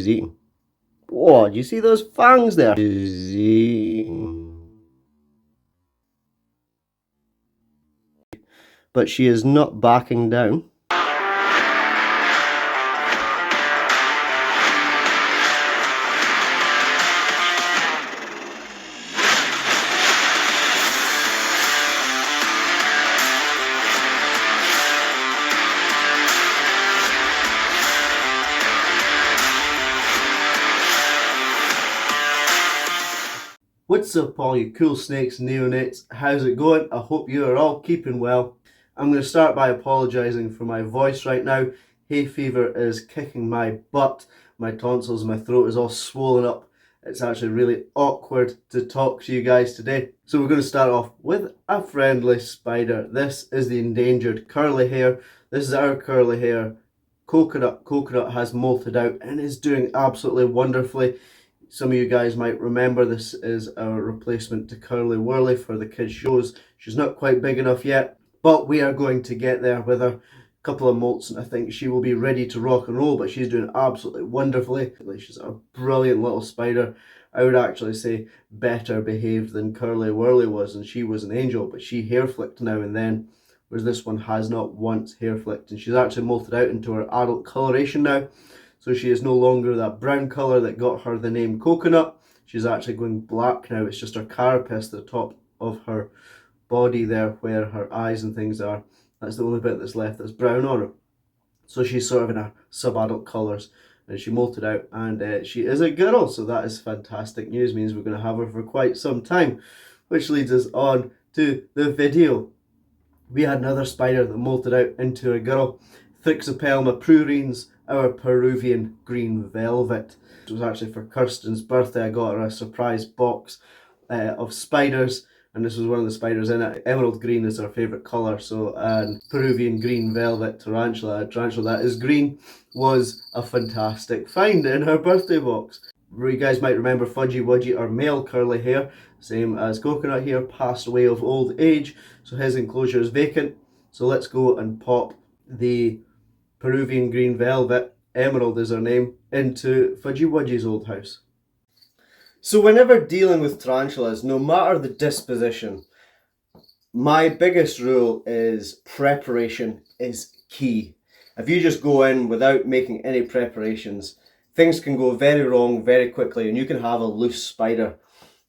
She's eating. Whoa, do you see those fangs there? She's eating. But she is not backing down. What's up all you cool snakes and neonates? How's it going? I hope you are all keeping well. I'm going to start by apologising for my voice right now. Hay fever is kicking my butt. My tonsils and my throat is all swollen up. It's actually really awkward to talk to you guys today. So we're going to start off with a friendly spider. This is the endangered curly hair. This is our curly hair. Coconut has molted out and is doing absolutely wonderfully. Some of you guys might remember this is our replacement to Curly Whirly for the kids shows. She's not quite big enough yet, but we are going to get there with her. A couple of molts and I think she will be ready to rock and roll, but she's doing absolutely wonderfully. She's a brilliant little spider. I would actually say better behaved than Curly Whirly was, and she was an angel, but she hair flicked now and then, whereas this one has not once hair flicked, and she's actually molted out into her adult coloration now. So she is no longer that brown colour that got her the name Coconut. She's actually going black now. It's just her carapace, the top of her body there where her eyes and things are. That's the only bit that's left that's brown on her. So she's sort of in her sub-adult colours. And she molted out and she is a girl. So that is fantastic news. Means we're going to have her for quite some time. Which leads us on to the video. We had another spider that molted out into a girl. Thrixopelma pruriens, our Peruvian green velvet. It was actually for Kirsten's birthday. I got her a surprise box of spiders, and this was one of the spiders in it. Emerald green is her favourite colour, so Peruvian green velvet tarantula that is green, was a fantastic find in her birthday box. You guys might remember Fudgy Wudgy, our male curly hair, same as Coconut here, passed away of old age, so his enclosure is vacant. So let's go and pop the Peruvian green velvet, Emerald is her name, into Fudgy Wudgy's old house. So whenever dealing with tarantulas, no matter the disposition, my biggest rule is preparation is key. If you just go in without making any preparations, things can go very wrong very quickly and you can have a loose spider.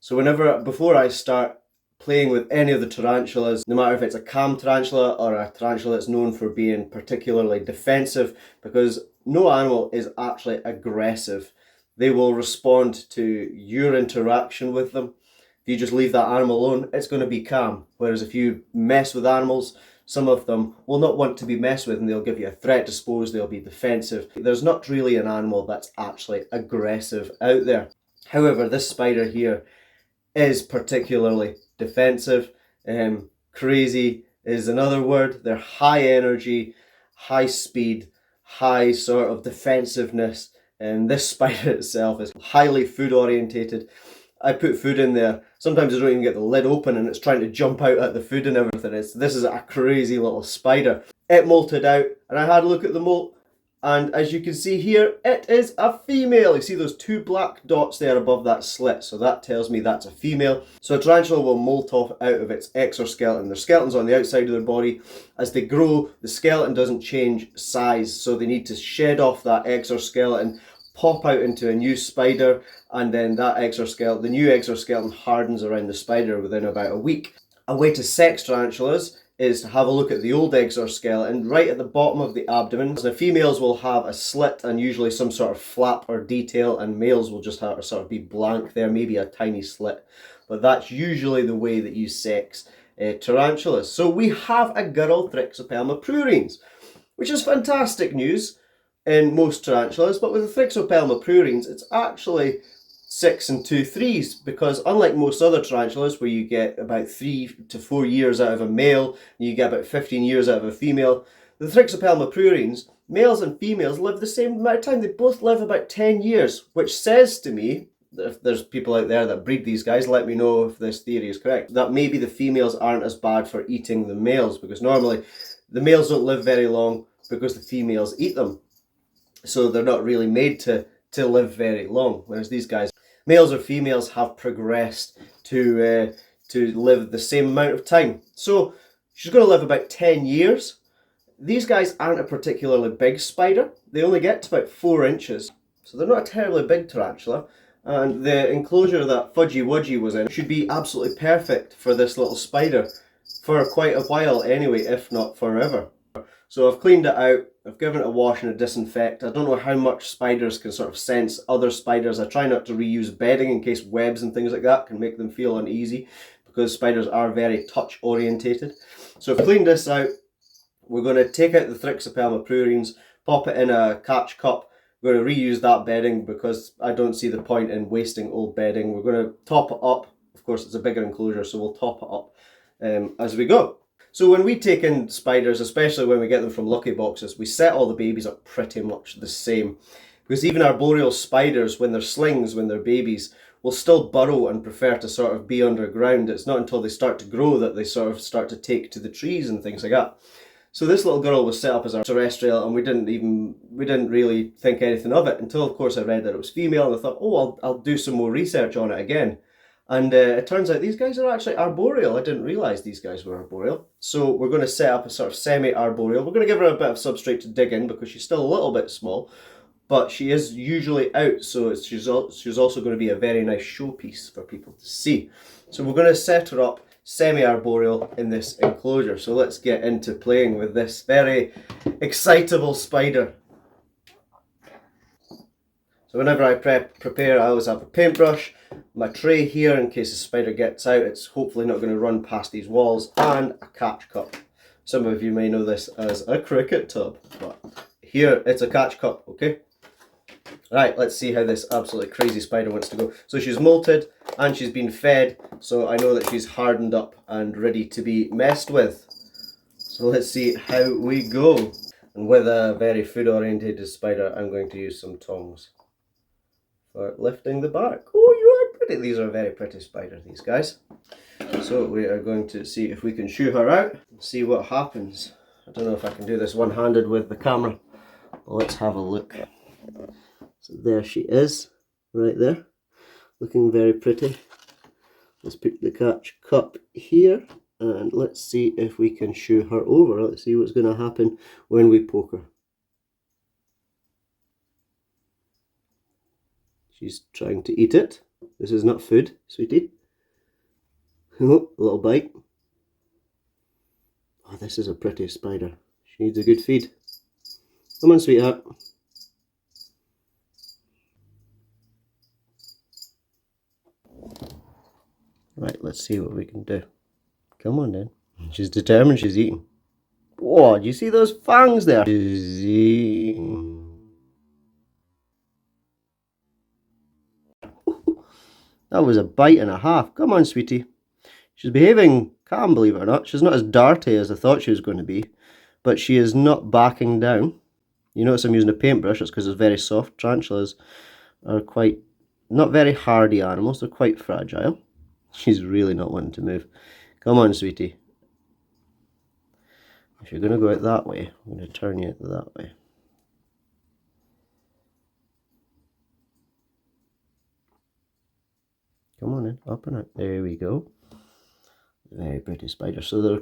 So before I start playing with any of the tarantulas, no matter if it's a calm tarantula or a tarantula that's known for being particularly defensive, because no animal is actually aggressive. They will respond to your interaction with them. If you just leave that animal alone, it's going to be calm. Whereas if you mess with animals, some of them will not want to be messed with and they'll give you a threat to suppose, they'll be defensive. There's not really an animal that's actually aggressive out there. However, this spider here is particularly defensive. Crazy is another word. They're high energy, high speed, high sort of defensiveness. And this spider itself is highly food orientated. I put food in there. Sometimes I don't even get the lid open and it's trying to jump out at the food and everything. This is a crazy little spider. It molted out and I had a look at the molt. And as you can see here, it is a female. You see those two black dots there above that slit. So that tells me that's a female. So a tarantula will molt off out of its exoskeleton. Their skeleton's on the outside of their body. As they grow, the skeleton doesn't change size. So they need to shed off that exoskeleton, pop out into a new spider, and then the new exoskeleton hardens around the spider within about a week. A way to sex tarantulas is to have a look at the old exoskeleton right at the bottom of the abdomen. The females will have a slit and usually some sort of flap or detail, and males will just have to sort of be blank there, maybe a tiny slit. But that's usually the way that you sex tarantulas. So we have a girl Thrixopelma pruriens, which is fantastic news in most tarantulas, but with the Thrixopelma pruriens, it's actually 6 2/3, because unlike most other tarantulas where you get about 3 to 4 years out of a male and you get about 15 years out of a female, the Thrixopelma pruriens, males and females live the same amount of time. They both live about 10 years, which says to me, if there's people out there that breed these guys, let me know if this theory is correct, that maybe the females aren't as bad for eating the males, because normally the males don't live very long because the females eat them. So they're not really made to to live very long, whereas these guys, males or females, have progressed to live the same amount of time. So she's going to live about 10 years. These guys aren't a particularly big spider. They only get to about 4 inches. So they're not a terribly big tarantula. And the enclosure that Fudgy Wudgy was in should be absolutely perfect for this little spider for quite a while anyway, if not forever. So I've cleaned it out, I've given it a wash and a disinfect. I don't know how much spiders can sort of sense other spiders. I try not to reuse bedding in case webs and things like that can make them feel uneasy, because spiders are very touch orientated. So I've cleaned this out. We're going to take out the thrixopelma pruriens, pop it in a catch cup. We're going to reuse that bedding because I don't see the point in wasting old bedding. We're going to top it up. Of course, it's a bigger enclosure, so we'll top it up as we go. So when we take in spiders, especially when we get them from lucky boxes, we set all the babies up pretty much the same. Because even arboreal spiders, when they're slings, when they're babies, will still burrow and prefer to sort of be underground. It's not until they start to grow that they sort of start to take to the trees and things like that. So this little girl was set up as a terrestrial, and we didn't really think anything of it until, of course, I read that it was female, and I thought, oh, I'll do some more research on it again. And it turns out these guys are actually arboreal. I didn't realise these guys were arboreal. So we're going to set up a sort of semi-arboreal. We're going to give her a bit of substrate to dig in because she's still a little bit small, but she is usually out, so she's also going to be a very nice showpiece for people to see. So we're going to set her up semi-arboreal in this enclosure. So let's get into playing with this very excitable spider. So whenever I prepare, I always have a paintbrush, my tray here in case the spider gets out. It's hopefully not going to run past these walls, and a catch cup. Some of you may know this as a cricket tub, but here it's a catch cup, okay? Right, let's see how this absolutely crazy spider wants to go. So she's molted and she's been fed, so I know that she's hardened up and ready to be messed with. So let's see how we go. And with a very food oriented spider, I'm going to use some tongs for lifting the bark. Oh, you are pretty. These are very pretty spiders, these guys. So we are going to see if we can shoo her out and see what happens. I don't know if I can do this one-handed with the camera, but let's have a look. So there she is, right there, looking very pretty. Let's put the catch cup here and let's see if we can shoo her over. Let's see what's going to happen when we poke her. She's trying to eat it. This is not food, sweetie. Oh, a little bite. Oh, this is a pretty spider. She needs a good feed. Come on, sweetheart. Right, let's see what we can do. Come on then. She's determined she's eating. Whoa, do you see those fangs there? She's eating. That was a bite and a half. Come on, sweetie. She's behaving calm, believe it or not. She's not as darty as I thought she was going to be, but she is not backing down. You notice I'm using a paintbrush. It's because it's very soft. Tarantulas are quite, not very hardy animals. They're quite fragile. She's really not wanting to move. Come on, sweetie. If you're going to go out that way, I'm going to turn you that way. Come on in, up and out. There we go. Very pretty spider. So they're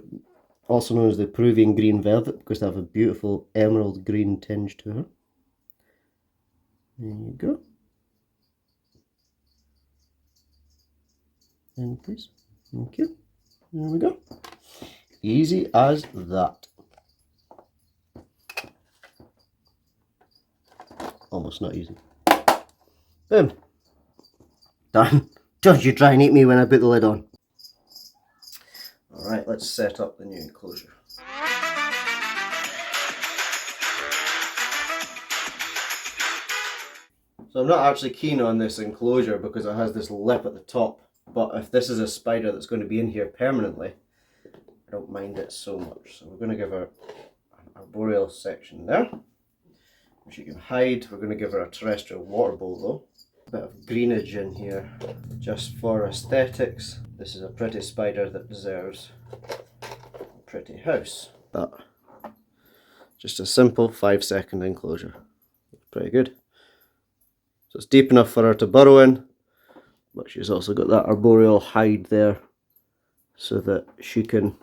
also known as the Peruvian green velvet because they have a beautiful emerald green tinge to her. There you go. And please. Thank you. There we go. Easy as that. Almost not easy. Boom. Done. Don't you try and eat me when I put the lid on. Alright, let's set up the new enclosure. So I'm not actually keen on this enclosure because it has this lip at the top. But if this is a spider that's going to be in here permanently, I don't mind it so much. So we're going to give her an arboreal section there, which you can hide. We're going to give her a terrestrial water bowl though. A bit of greenage in here, just for aesthetics. This is a pretty spider that deserves a pretty house. But just a simple 5-second enclosure. Pretty good. So it's deep enough for her to burrow in, but she's also got that arboreal hide there so that she can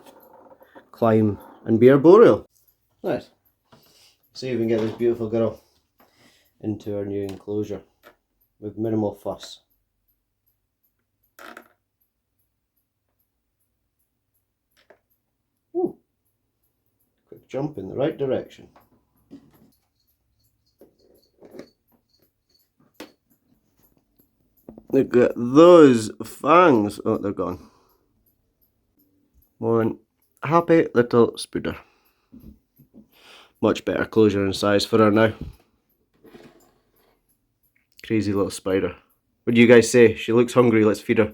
climb and be arboreal. Right, see if we can get this beautiful girl into our new enclosure with minimal fuss. Ooh, quick jump in the right direction. Look at those fangs. Oh, they're gone. One happy little spooder. Much better closure and size for her now. Crazy little spider. What do you guys say? She looks hungry, let's feed her.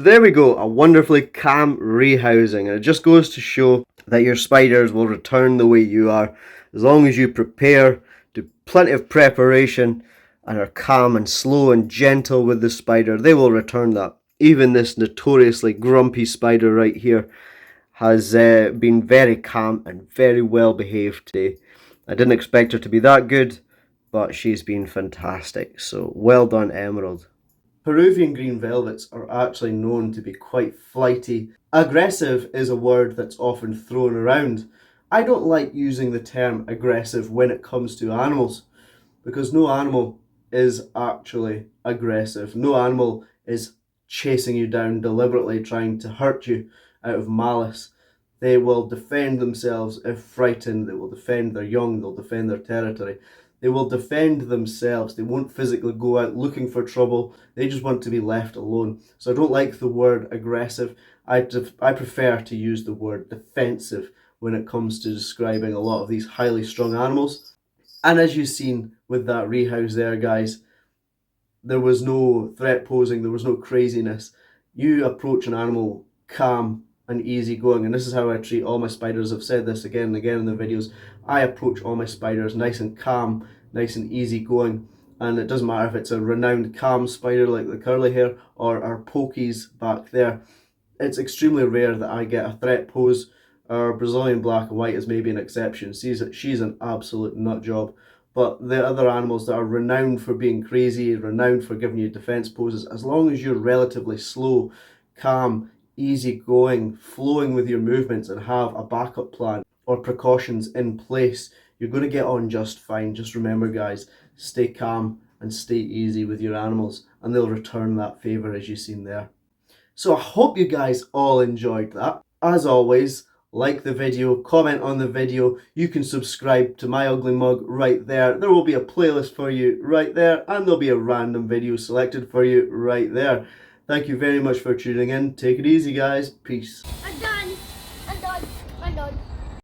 There we go, a wonderfully calm rehousing, and it just goes to show that your spiders will return the way you are as long as you prepare, do plenty of preparation, and are calm and slow and gentle with the spider. They will return that. Even this notoriously grumpy spider right here has been very calm and very well behaved today. I didn't expect her to be that good, but she's been fantastic. So well done, Emerald. Peruvian green velvets are actually known to be quite flighty. Aggressive is a word that's often thrown around. I don't like using the term aggressive when it comes to animals, because no animal is actually aggressive. No animal is chasing you down deliberately trying to hurt you out of malice. They will defend themselves if frightened. They will defend their young. They'll defend their territory. They will defend themselves. They won't physically go out looking for trouble. They just want to be left alone. So I don't like the word aggressive. I prefer to use the word defensive when it comes to describing a lot of these highly strung animals. And as you've seen with that rehouse there, guys, there was no threat posing, there was no craziness. You approach an animal calm and easygoing, and this is how I treat all my spiders. I've said this again and again in the videos. I approach all my spiders nice and calm, nice and easygoing, and it doesn't matter if it's a renowned calm spider like the curly hair or our pokies back there. It's extremely rare that I get a threat pose. Our Brazilian black and white is maybe an exception. She's an absolute nut job. But the other animals that are renowned for being crazy, renowned for giving you defense poses, as long as you're relatively slow, calm, easygoing, flowing with your movements, and have a backup plan or precautions in place, you're going to get on just fine. Just remember, guys, stay calm and stay easy with your animals, and they'll return that favor as you've seen there. So I hope you guys all enjoyed that. As always, like the video, comment on the video. You can subscribe to my ugly mug right there. There will be a playlist for you right there, and there'll be a random video selected for you right there. Thank you very much for tuning in. Take it easy, guys. Peace.